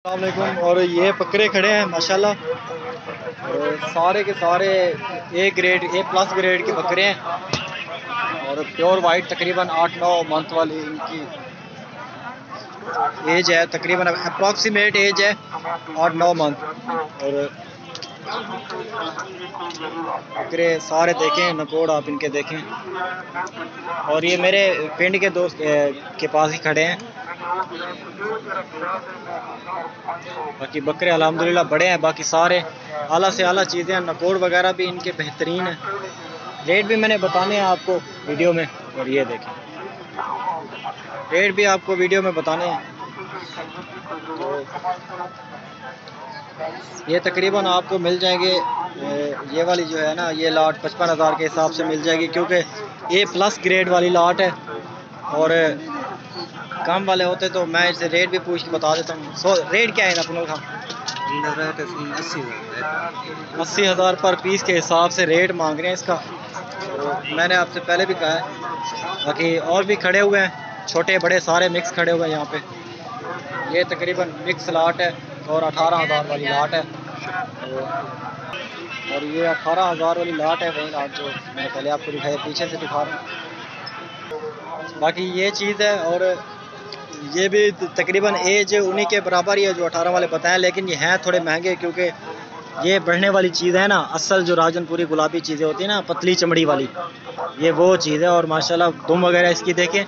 अस्सलाम वालेकुम। और ये बकरे खड़े हैं माशाल्लाह, और सारे के सारे A grade A plus grade के बकरे हैं और प्योर वाइट। तकरीबन 8-9 मंथ वाली इनकी एज है, तकरीबन अप्रॉक्सीमेट एज है 8-9 मंथ। और बकरे सारे देखें, नकोड़ आप इनके देखें। और ये मेरे पिंड के दोस्त के पास ही खड़े हैं। बाकी बकरे अल्हम्दुलिल्लाह बड़े हैं, बाकी सारे आला से आला चीज़ें हैं। नकोड़ वगैरह भी इनके बेहतरीन हैं। रेट भी मैंने बताने हैं आपको वीडियो में, और ये देखें रेट भी आपको वीडियो में बताने हैं। तो ये तकरीबन आपको मिल जाएंगे, ये वाली जो है ना, ये लाट 55,000 के हिसाब से मिल जाएगी, क्योंकि ए प्लस ग्रेड वाली लाट है। और कम वाले होते तो मैं इसे रेट भी पूछ के बता देता हूँ। रेट क्या है ना पुनल खान? 80,000 पर पीस के हिसाब से रेट मांग रहे हैं इसका। तो मैंने आपसे पहले भी कहा है। बाकी और भी खड़े हुए हैं, छोटे बड़े सारे मिक्स खड़े हुए हैं यहाँ पे। ये तकरीबन मिक्स लाट है और 18,000 वाली लाट है। और ये 18,000 वाली लाट है, वही लाट जो मैंने पहले आपको दिखाया, पीछे से दिखा रहा हूँ। बाकी ये चीज़ है। और ये भी तकरीबन एज उन्हीं के बराबर ही है जो 18 वाले बताएं, लेकिन ये हैं थोड़े महंगे, क्योंकि ये बढ़ने वाली चीज़ है ना, असल जो राजनपुरी गुलाबी चीज़ें होती है ना, पतली चमड़ी वाली, ये वो चीज़ है। और माशाल्लाह दुम वगैरह इसकी देखें,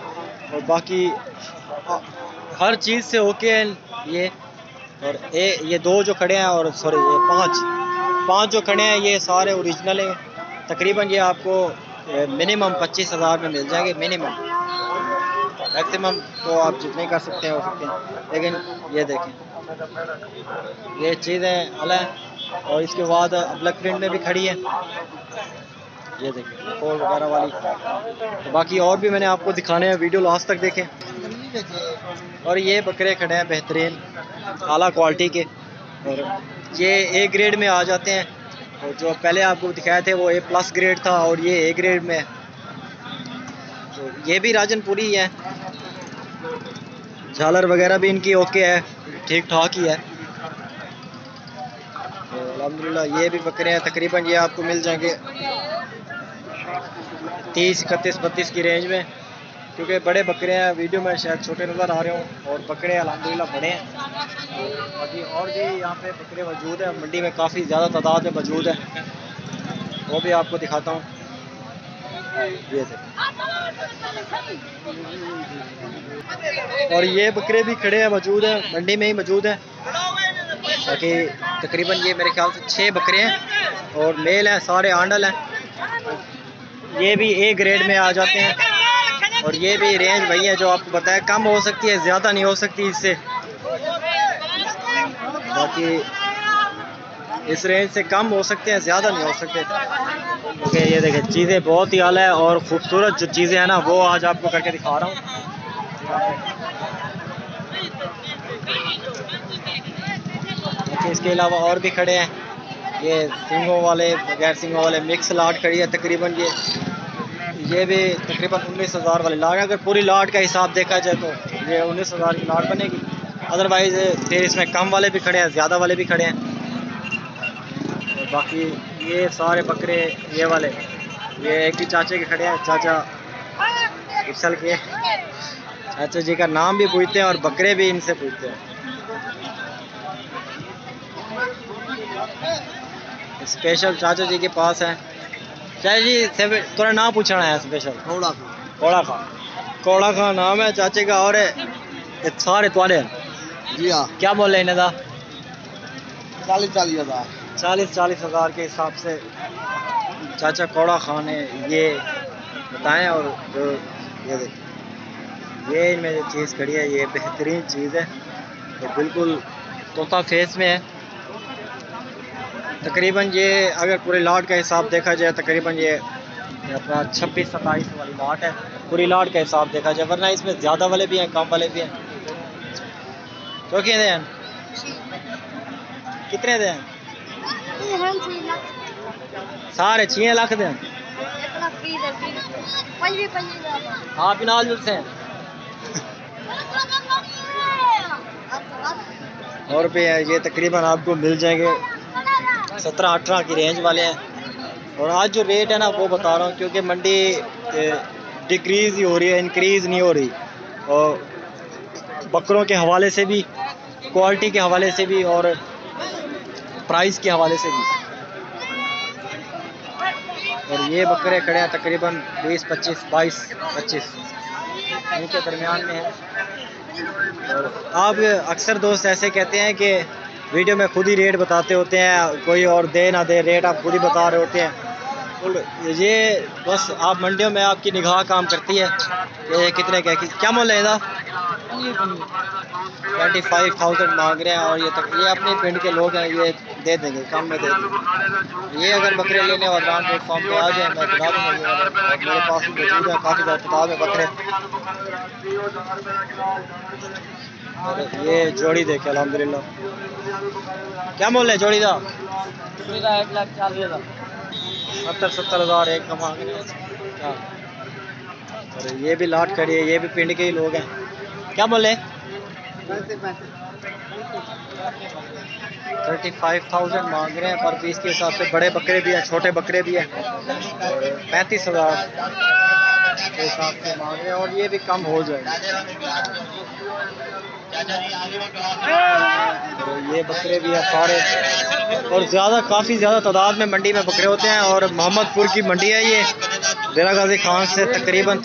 और बाकी हर चीज़ से ओके है ये। और ये दो जो खड़े हैं, और सॉरी ये पाँच जो खड़े हैं, ये सारे ओरिजिनल हैं। तकरीबन ये आपको मिनिमम 25,000 में मिल जाएंगे मिनिमम। मैक्सिमम तो आप जितने कर सकते हैं हो सकते हैं, लेकिन ये देखें ये चीज़ें अलग। और इसके बाद ब्लैक प्रिंट में भी खड़ी है, ये देखें कोल वगैरह वाली। तो बाकी और भी मैंने आपको दिखाने हैं, वीडियो लास्ट तक देखें। और ये बकरे खड़े हैं बेहतरीन आला क्वालिटी के, और ये ए ग्रेड में आ जाते हैं। और जो पहले आपको दिखाए थे वो ए प्लस ग्रेड था, और ये ए ग्रेड में। तो ये भी राजनपुरी ही है, झालर वगैरह भी इनकी ओके है, ठीक ठाक ही है। तो अल्हम्दुलिल्लाह ये भी बकरे हैं। तकरीबन ये आपको मिल जाएंगे 30, 31, 32 की रेंज में, क्योंकि बड़े बकरे हैं। वीडियो में शायद छोटे नज़र आ रहे हों, और बकरे अल्हम्दुलिल्लाह बड़े हैं। बाकी और भी यहाँ पे बकरे मौजूद हैं, मंडी में काफ़ी ज़्यादा तादाद में मौजूद है, वो भी आपको दिखाता हूँ। ये और ये बकरे भी खड़े हैं, मौजूद हैं, मंडी में ही मौजूद हैं। बाकी तकरीबन ये मेरे ख्याल से 6 बकरे हैं, और मेल हैं, सारे आंडल हैं। ये भी ए ग्रेड में आ जाते हैं, और ये भी रेंज वही है जो आपको बताया, कम हो सकती है, ज़्यादा नहीं हो सकती इससे। बाकी इस रेंज से कम हो सकते हैं, ज़्यादा नहीं हो सकते। ओके ये देखें चीज़ें बहुत ही आला है, और ख़ूबसूरत जो चीज़ें हैं ना, वो आज आपको करके दिखा रहा हूँ। इसके अलावा और भी खड़े हैं, ये सिंगों वाले, बगैर सिंगों वाले मिक्स लाट खड़ी है। तकरीबन ये भी तकरीबन 19,000 वाली लाट है। अगर पूरी लाट का हिसाब देखा जाए तो ये 19,000 की लाट बनेगी। अदरवाइज़ फिर इसमें कम वाले भी खड़े हैं, ज़्यादा वाले भी खड़े हैं। और बाकी ये सारे बकरे ये वाले, ये एक ही चाचे के खड़े हैं, चाचा इसल के। चाचा जी का नाम भी पूछते हैं, और बकरे भी इनसे पूछते हैं। स्पेशल चाचा जी के पास है। चाचा जी से थोड़ा नाम पूछना है स्पेशल। कोड़ा खान नाम है चाचे का। और सारे तुआरे जी हाँ, क्या बोल रहे हैं इन्हें? 40,000 40,000 के हिसाब से चाचा कोड़ा खान है, ये बताएं। और जो ये देखिए, ये इनमें जो चीज़ खड़ी है, ये बेहतरीन चीज़ है, और बिल्कुल तोता फेस में है। तकरीबन ये अगर पूरे लाट का हिसाब देखा जाए, तकरीबन ये अपना 26-27 वाली लाट है, पूरी लाट का हिसाब देखा जाए। वरना इसमें ज़्यादा वाले भी हैं, कम वाले भी हैं। तो क्या दें, कितने दें? सारे 6 लाख दें। हाँ बिनाल से और पे है ये तकरीबन आपको मिल जाएंगे 17-18 की रेंज वाले हैं। और आज जो रेट है ना वो बता रहा हूँ, क्योंकि मंडी डिक्रीज़ ही हो रही है, इंक्रीज़ नहीं हो रही। और बकरों के हवाले से भी, क्वालिटी के हवाले से भी और प्राइस के हवाले से भी। और ये बकरे खड़े हैं तकरीबन 20-25, 22-25 इनके दरमियान में है। और आप अक्सर दोस्त ऐसे कहते हैं कि वीडियो में खुद ही रेट बताते होते हैं, कोई और दे ना दे रेट आप खुद ही बता रहे होते हैं। तो ये बस आप मंडियों में आपकी निगाह काम करती है कि कितने क्या मोल है? 25,000 मांग रहे हैं। और ये अपने पिंड के लोग हैं, ये दे देंगे, कम में दे देंगे। ये अगर बकरे लेने और रान प्लेटफॉर्म पे आ जाए मैं बता दूँगा। और मेरे पास मौजूद है, काफ़ी ज़्यादा तादाद में बकरे। और ये जोड़ी देखे अल्हम्दुलिल्लाह। क्या मोल है जोड़ी का? 1,40,000। 70-70 हज़ार एक का मांग रहे हैं। और ये भी लाट खड़ी है, ये भी पिंड के ही लोग हैं। क्या बोले? 35,000 मांग रहे हैं पर पीस के हिसाब से। बड़े बकरे भी हैं, छोटे बकरे भी हैं। 35,000 के हिसाब से मांग रहे हैं और ये भी कम हो जाएगा। तो ये बकरे भी हैं सारे, और काफ़ी ज़्यादा तादाद में मंडी में बकरे होते हैं। और मोहम्मदपुर की मंडी है ये, डेरा गाजी खान से तकरीबन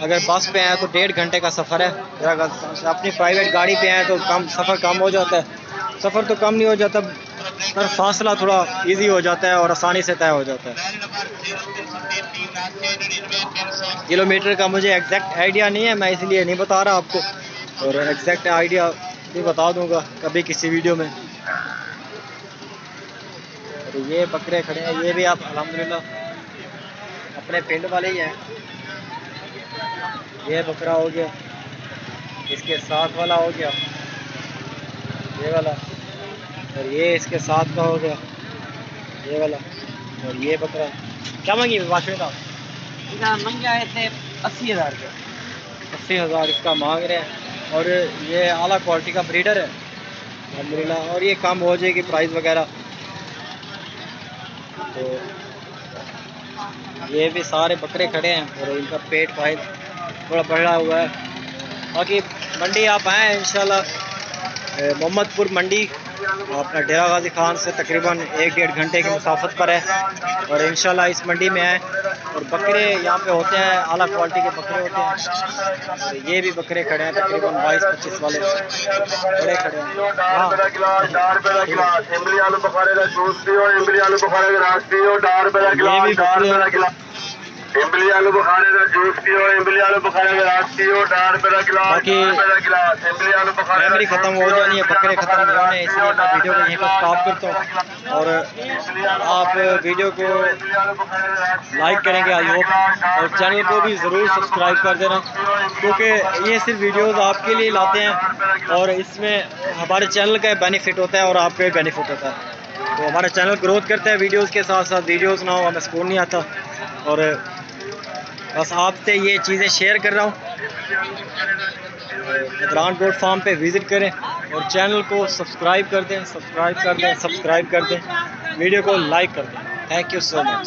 अगर बस पे आए तो 1.5 घंटे का सफ़र है डेरा गाजी खान से। अपनी प्राइवेट गाड़ी पे आए तो सफ़र कम हो जाता है। सफ़र तो कम नहीं हो जाता पर फासला थोड़ा इजी हो जाता है और आसानी से तय हो जाता है। किलोमीटर का मुझे एग्जैक्ट आइडिया नहीं है, मैं इसलिए नहीं बता रहा आपको, और एग्जैक्ट आइडिया भी बता दूंगा कभी किसी वीडियो में। तो ये बकरे खड़े हैं, ये भी आप अल्हम्दुलिल्लाह अपने पिंड वाले ही हैं। ये बकरा हो गया, इसके साथ वाला हो गया ये वाला, और ये इसके साथ का हो गया ये वाला। और ये बकरा क्या मांगी वाशे का? मंगे आए थे 80,000 के। 80,000 इसका मांग रहे हैं। और ये आला क्वालिटी का ब्रीडर है अल्हम्दुलिल्लाह, और ये कम हो जाएगी प्राइस वगैरह। तो ये भी सारे बकरे खड़े हैं और इनका पेट फाइल थोड़ा बढ़ा हुआ है। बाकी मंडी आप आएँ इंशाल्लाह, मोहम्मदपुर मंडी अपना डेरा गाजी खान से तकरीबन 1-1.5 घंटे की मुसाफत पर है। और इंशाल्लाह इस मंडी में आए, और बकरे यहाँ पे होते हैं, आला क्वालिटी के बकरे होते हैं। तो ये भी बकरे खड़े हैं तकरीबन 22-25 वाले बड़े खड़े हैं। ये भी बकरे इमली आलू बुखारे का जूस पियो, इमली आलू बुखारे का रात पियो, डार पे गिलास, इमली आलू बुखारे। मेमोरी खत्म हो जानी है, बकरे खत्म हो जाने, इसलिए मैं वीडियो को यहीं पर स्टॉप करता हूँ। और आप वीडियो को लाइक करेंगे आई होप, और चैनल को भी ज़रूर सब्सक्राइब कर देना, क्योंकि ये सिर्फ वीडियोस आपके लिए लाते हैं और इसमें हमारे चैनल का बेनिफिट होता है और आपका भी बेनिफिट होता है। तो हमारा चैनल ग्रोथ करता है वीडियोस के साथ साथ। वीडियोस ना हो हमें सुकून नहीं आता, और बस आपसे ये चीज़ें शेयर कर रहा हूँ। अदरान गोट फार्म पे विज़िट करें और चैनल को सब्सक्राइब कर दें, वीडियो को लाइक कर दें। Thank you so much.